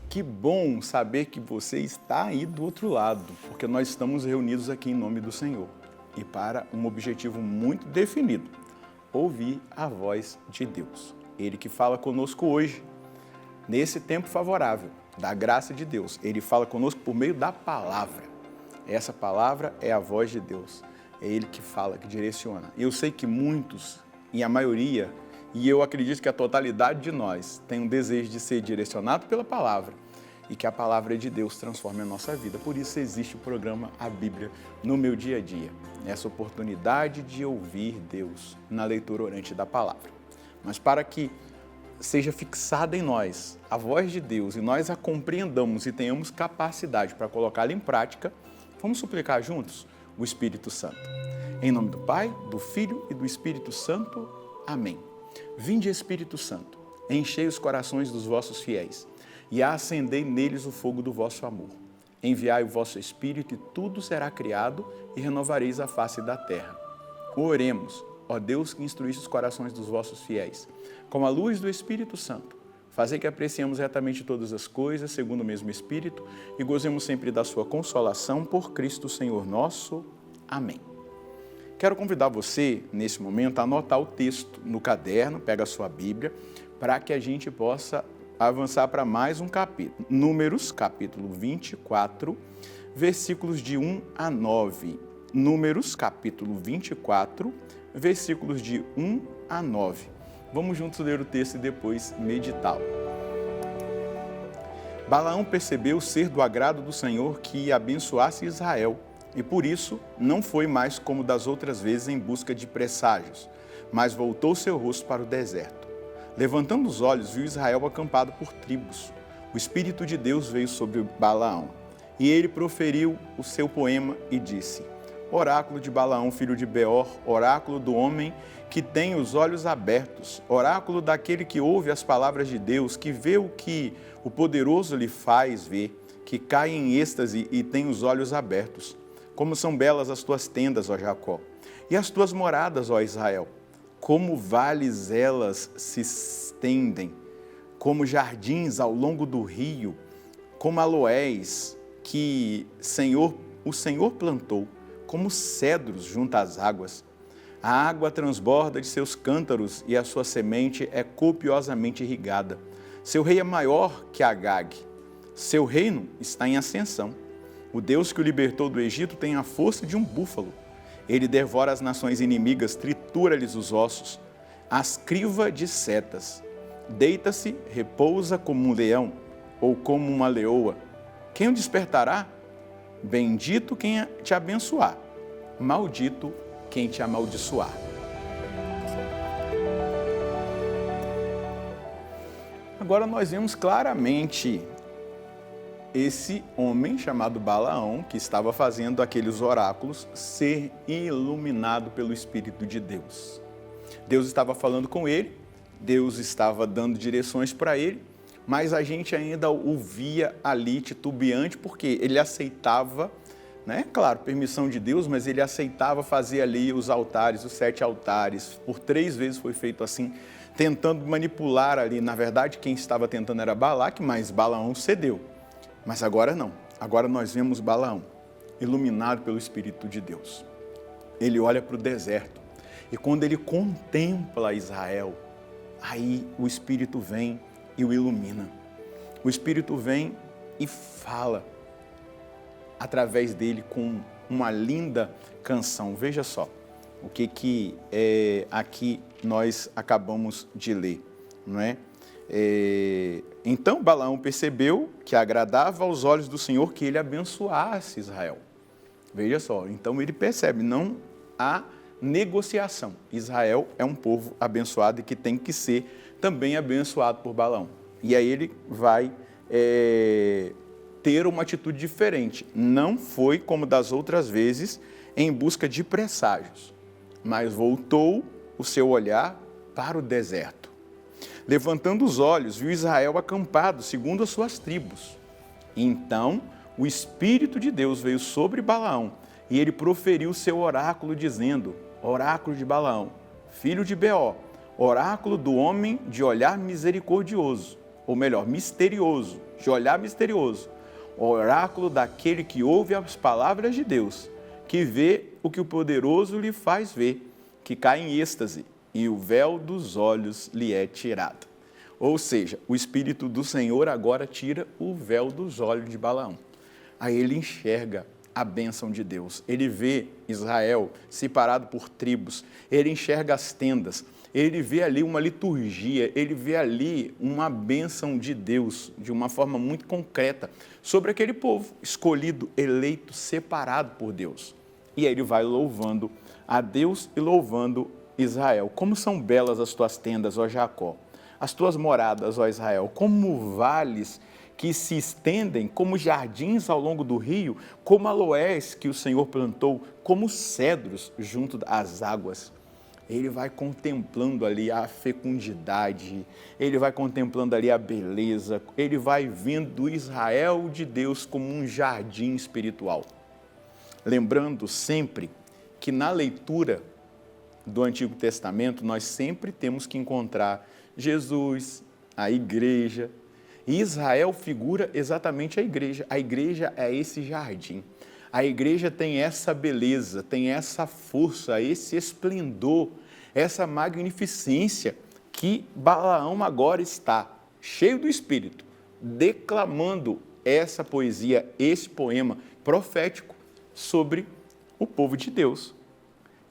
Que bom saber que você está aí do outro lado, porque nós estamos reunidos aqui em nome do Senhor e para um objetivo muito definido: ouvir a voz de Deus. Ele que fala conosco hoje, nesse tempo favorável, da graça de Deus. Ele fala conosco por meio da palavra. Essa palavra é a voz de Deus. É Ele que fala, que direciona. Eu sei que muitos, e a maioria, e eu acredito que a totalidade de nós tem um desejo de ser direcionado pela palavra e que a palavra de Deus transforme a nossa vida. Por isso existe o programa A Bíblia no meu dia a dia. Essa oportunidade de ouvir Deus na leitura orante da palavra. Mas para que seja fixada em nós a voz de Deus e nós a compreendamos e tenhamos capacidade para colocá-la em prática, vamos suplicar juntos o Espírito Santo. Em nome do Pai, do Filho e do Espírito Santo. Amém. Vinde, Espírito Santo, enchei os corações dos vossos fiéis e acendei neles o fogo do vosso amor. Enviai o vosso Espírito e tudo será criado e renovareis a face da terra. Oremos, ó Deus que instruísse os corações dos vossos fiéis, com a luz do Espírito Santo. Fazei que apreciemos retamente todas as coisas, segundo o mesmo Espírito, e gozemos sempre da sua consolação por Cristo Senhor nosso. Amém. Quero convidar você, nesse momento, a anotar o texto no caderno, pega a sua Bíblia, para que a gente possa avançar para mais um capítulo. Números, capítulo 24, versículos de 1 a 9. Números, capítulo 24, versículos de 1 a 9. Vamos juntos ler o texto e depois meditá-lo. Balaão percebeu ser do agrado do Senhor que abençoasse Israel, e por isso não foi mais como das outras vezes em busca de presságios, mas voltou seu rosto para o deserto. Levantando os olhos, viu Israel acampado por tribos. O Espírito de Deus veio sobre Balaão, e ele proferiu o seu poema e disse: Oráculo de Balaão, filho de Beor, oráculo do homem que tem os olhos abertos, oráculo daquele que ouve as palavras de Deus, que vê o que o poderoso lhe faz ver, que cai em êxtase e tem os olhos abertos. Como são belas as tuas tendas, ó Jacó, e as tuas moradas, ó Israel. Como vales elas se estendem, como jardins ao longo do rio, como aloés que o Senhor plantou, como cedros junto às águas. A água transborda de seus cântaros e a sua semente é copiosamente irrigada. Seu rei é maior que Agag. Seu reino está em ascensão. O Deus que o libertou do Egito tem a força de um búfalo. Ele devora as nações inimigas, tritura-lhes os ossos, as criva de setas. Deita-se, repousa como um leão ou como uma leoa. Quem o despertará? Bendito quem te abençoar, maldito quem te amaldiçoar. Agora nós vemos claramente esse homem chamado Balaão, que estava fazendo aqueles oráculos, ser iluminado pelo Espírito de Deus. Deus estava falando com ele, Deus estava dando direções para ele, mas a gente ainda o via ali titubeante, porque ele aceitava, claro, permissão de Deus, mas ele aceitava fazer ali os altares, os 7 altares. Por 3 vezes foi feito assim, tentando manipular ali. Na verdade, quem estava tentando era Balaque, mas Balaão cedeu. Mas agora não. Agora nós vemos Balaão, iluminado pelo Espírito de Deus. Ele olha para o deserto e quando ele contempla Israel, aí o Espírito vem e o ilumina. O Espírito vem e fala através dele com uma linda canção. Veja só o que aqui nós acabamos de ler, não é? Então Balaão percebeu que agradava aos olhos do Senhor que ele abençoasse Israel. Veja só, então ele percebe, não há negociação. Israel é um povo abençoado e que tem que ser também abençoado por Balaão. E aí ele vai ter uma atitude diferente. Não foi como das outras vezes em busca de presságios, mas voltou o seu olhar para o deserto. Levantando os olhos, viu Israel acampado, segundo as suas tribos. Então, o Espírito de Deus veio sobre Balaão, e ele proferiu seu oráculo, dizendo: Oráculo de Balaão, filho de Beor, oráculo do homem de olhar misericordioso, ou melhor, misterioso, de olhar misterioso, o oráculo daquele que ouve as palavras de Deus, que vê o que o poderoso lhe faz ver, que cai em êxtase, e o véu dos olhos lhe é tirado. Ou seja, o Espírito do Senhor agora tira o véu dos olhos de Balaão. Aí ele enxerga a bênção de Deus. Ele vê Israel separado por tribos, ele enxerga as tendas, ele vê ali uma liturgia, ele vê ali uma bênção de Deus, de uma forma muito concreta, sobre aquele povo escolhido, eleito, separado por Deus. E aí ele vai louvando a Deus e louvando Israel. Como são belas as tuas tendas, ó Jacó, as tuas moradas, ó Israel, como vales que se estendem, como jardins ao longo do rio, como aloés que o Senhor plantou, como cedros junto às águas. Ele vai contemplando ali a fecundidade, ele vai contemplando ali a beleza, ele vai vendo Israel de Deus como um jardim espiritual. Lembrando sempre que na leitura do Antigo Testamento, nós sempre temos que encontrar Jesus, a igreja. E Israel figura exatamente a igreja. A igreja é esse jardim. A igreja tem essa beleza, tem essa força, esse esplendor, essa magnificência que Balaão agora está cheio do Espírito, declamando essa poesia, esse poema profético sobre o povo de Deus.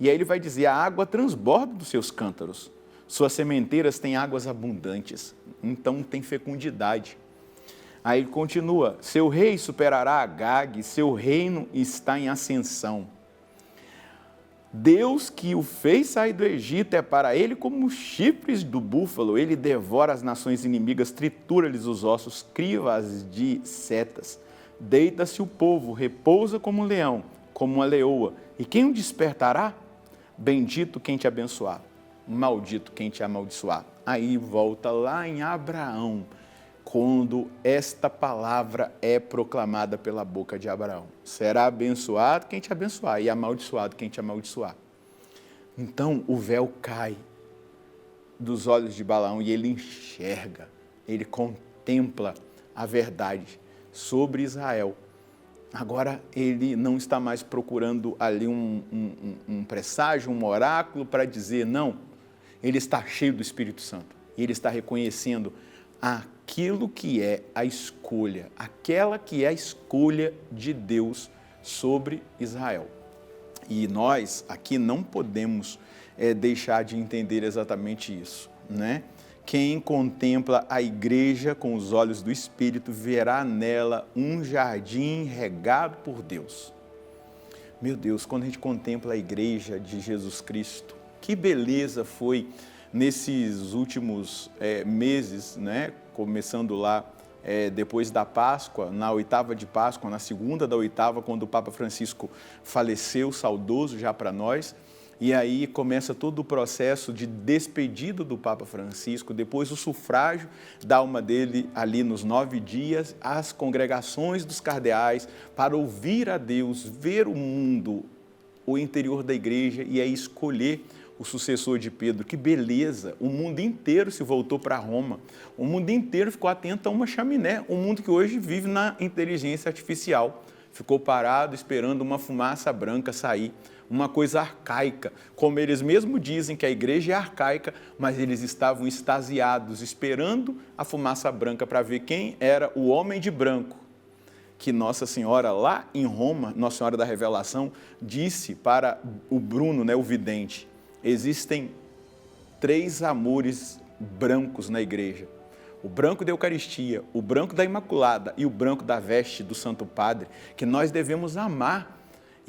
E aí ele vai dizer, a água transborda dos seus cântaros, suas sementeiras têm águas abundantes, então tem fecundidade. Aí ele continua, seu rei superará Agag, seu reino está em ascensão. Deus que o fez sair do Egito é para ele como os chifres do búfalo, ele devora as nações inimigas, tritura-lhes os ossos, criva-as de setas. Deita-se o povo, repousa como um leão, como uma leoa. E quem o despertará? Bendito quem te abençoar, maldito quem te amaldiçoar. Aí volta lá em Abraão, quando esta palavra é proclamada pela boca de Abraão. Será abençoado quem te abençoar e amaldiçoado quem te amaldiçoar. Então o véu cai dos olhos de Balaão e ele enxerga, ele contempla a verdade sobre Israel. Agora ele não está mais procurando ali um presságio, um oráculo para dizer não. Ele está cheio do Espírito Santo. E ele está reconhecendo aquilo que é a escolha, aquela que é a escolha de Deus sobre Israel. E nós aqui não podemos deixar de entender exatamente isso, né? Quem contempla a igreja com os olhos do Espírito verá nela um jardim regado por Deus. Meu Deus, quando a gente contempla a igreja de Jesus Cristo, que beleza foi nesses últimos meses, né? Começando lá depois da Páscoa, na oitava de Páscoa, na segunda da oitava, quando o Papa Francisco faleceu, saudoso já para nós. E aí começa todo o processo de despedida do Papa Francisco, depois o sufrágio da alma dele ali nos 9 dias, as congregações dos cardeais para ouvir a Deus, ver o mundo, o interior da igreja e aí escolher o sucessor de Pedro. Que beleza! O mundo inteiro se voltou para Roma, o mundo inteiro ficou atento a uma chaminé, um mundo que hoje vive na inteligência artificial, ficou parado esperando uma fumaça branca sair. Uma coisa arcaica, como eles mesmos dizem que a igreja é arcaica, mas eles estavam extasiados, esperando a fumaça branca para ver quem era o homem de branco, que Nossa Senhora lá em Roma, Nossa Senhora da Revelação, disse para o Bruno, né, o vidente, existem 3 amores brancos na igreja, o branco da Eucaristia, o branco da Imaculada e o branco da veste do Santo Padre, que nós devemos amar.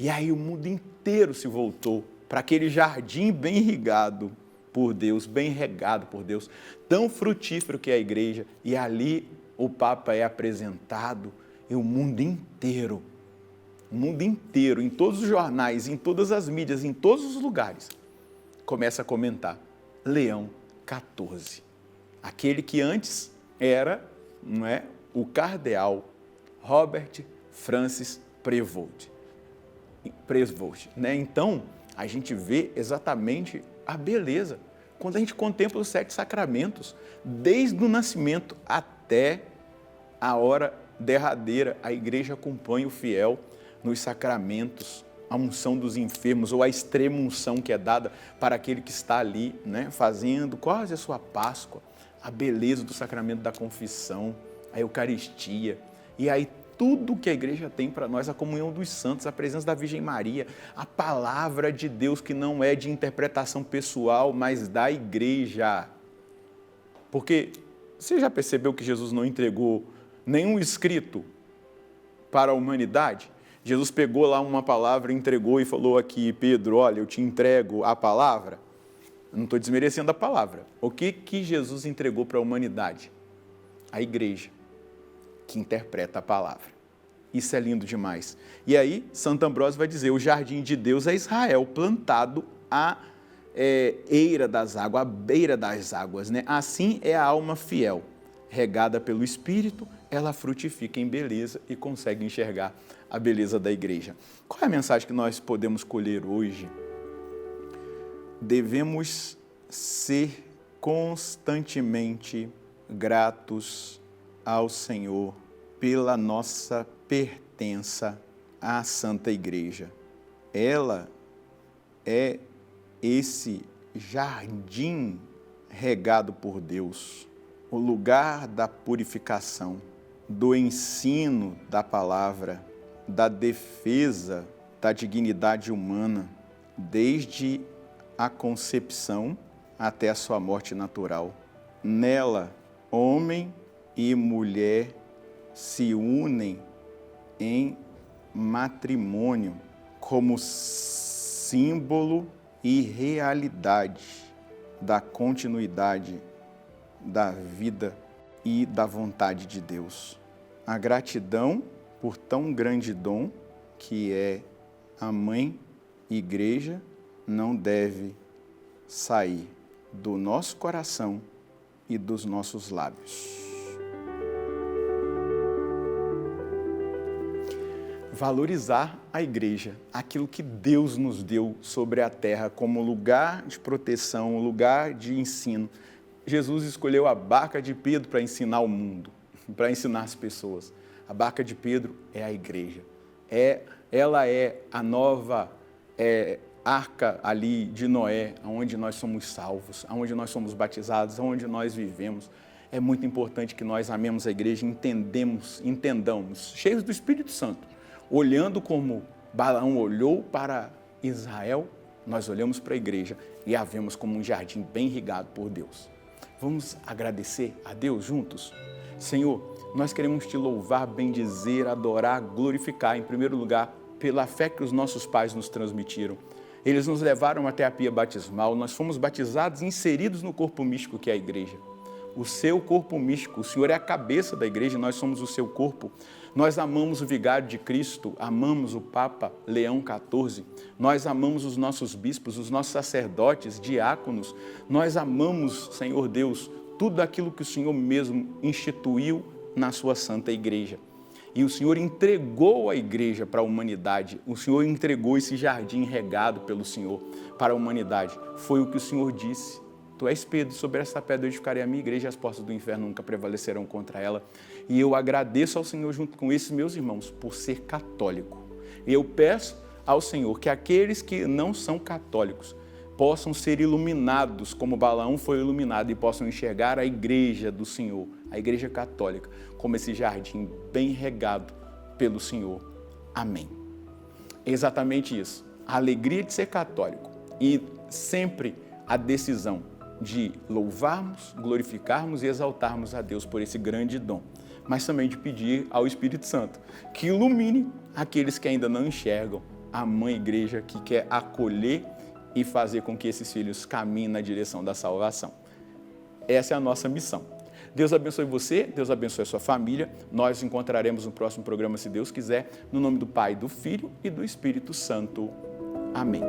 E aí o mundo inteiro se voltou para aquele jardim bem irrigado por Deus, bem regado por Deus, tão frutífero que é a igreja. E ali o Papa é apresentado e o mundo inteiro, em todos os jornais, em todas as mídias, em todos os lugares, começa a comentar. Leão XIV, aquele que antes era, não é, o cardeal Robert Francis Prevost, né? Então, a gente vê exatamente a beleza quando a gente contempla os 7 sacramentos, desde o nascimento até até a hora derradeira. A igreja acompanha o fiel nos sacramentos, a unção dos enfermos ou a extrema unção que é dada para aquele que está ali, né, fazendo quase a sua Páscoa, a beleza do sacramento da confissão, a Eucaristia, e aí tudo que a igreja tem para nós, a comunhão dos santos, a presença da Virgem Maria, a palavra de Deus que não é de interpretação pessoal, mas da igreja. Porque você já percebeu que Jesus não entregou nenhum escrito para a humanidade? Jesus pegou lá uma palavra, entregou e falou aqui, Pedro, olha, eu te entrego a palavra. Eu não estou desmerecendo a palavra. O que Jesus entregou para a humanidade? A igreja, que interpreta a palavra. Isso é lindo demais. E aí, Santo Ambrósio vai dizer, o jardim de Deus é Israel, plantado à eira das águas, à beira das águas, né? Assim é a alma fiel, regada pelo Espírito, ela frutifica em beleza e consegue enxergar a beleza da igreja. Qual é a mensagem que nós podemos colher hoje? Devemos ser constantemente gratos ao Senhor pela nossa pertença à Santa Igreja. Ela é esse jardim regado por Deus, o lugar da purificação, do ensino da palavra, da defesa da dignidade humana, desde a concepção até a sua morte natural. Nela, homem e mulher se unem em matrimônio como símbolo e realidade da continuidade da vida e da vontade de Deus. A gratidão por tão grande dom que é a Mãe Igreja não deve sair do nosso coração e dos nossos lábios. Valorizar a igreja, aquilo que Deus nos deu sobre a terra como lugar de proteção, lugar de ensino. Jesus escolheu a barca de Pedro para ensinar o mundo, para ensinar as pessoas. A barca de Pedro é a igreja. Ela é a nova arca ali de Noé, onde nós somos salvos, onde nós somos batizados, onde nós vivemos. É muito importante que nós amemos a igreja, entendamos, cheios do Espírito Santo. Olhando como Balaão olhou para Israel, nós olhamos para a igreja e a vemos como um jardim bem irrigado por Deus. Vamos agradecer a Deus juntos? Senhor, nós queremos te louvar, bendizer, adorar, glorificar, em primeiro lugar, pela fé que os nossos pais nos transmitiram. Eles nos levaram até a pia batismal, nós fomos batizados e inseridos no corpo místico que é a igreja. O seu corpo místico, o Senhor é a cabeça da igreja, nós somos o seu corpo. Nós amamos o vigário de Cristo, amamos o Papa Leão XIV, nós amamos os nossos bispos, os nossos sacerdotes, diáconos, nós amamos, Senhor Deus, tudo aquilo que o Senhor mesmo instituiu na sua santa igreja. E o Senhor entregou a igreja para a humanidade, o Senhor entregou esse jardim regado pelo Senhor para a humanidade. Foi o que o Senhor disse. Tu és Pedro, sobre esta pedra eu edificarei a minha igreja e as portas do inferno nunca prevalecerão contra ela. E eu agradeço ao Senhor junto com esses meus irmãos por ser católico. E eu peço ao Senhor que aqueles que não são católicos possam ser iluminados como Balaão foi iluminado e possam enxergar a igreja do Senhor, a igreja católica, como esse jardim bem regado pelo Senhor. Amém. É exatamente isso. A alegria de ser católico e sempre a decisão de louvarmos, glorificarmos e exaltarmos a Deus por esse grande dom, mas também de pedir ao Espírito Santo que ilumine aqueles que ainda não enxergam a Mãe Igreja que quer acolher e fazer com que esses filhos caminhem na direção da salvação. Essa é a nossa missão. Deus abençoe você, Deus abençoe a sua família. Nós nos encontraremos no próximo programa, se Deus quiser, no nome do Pai, do Filho e do Espírito Santo. Amém.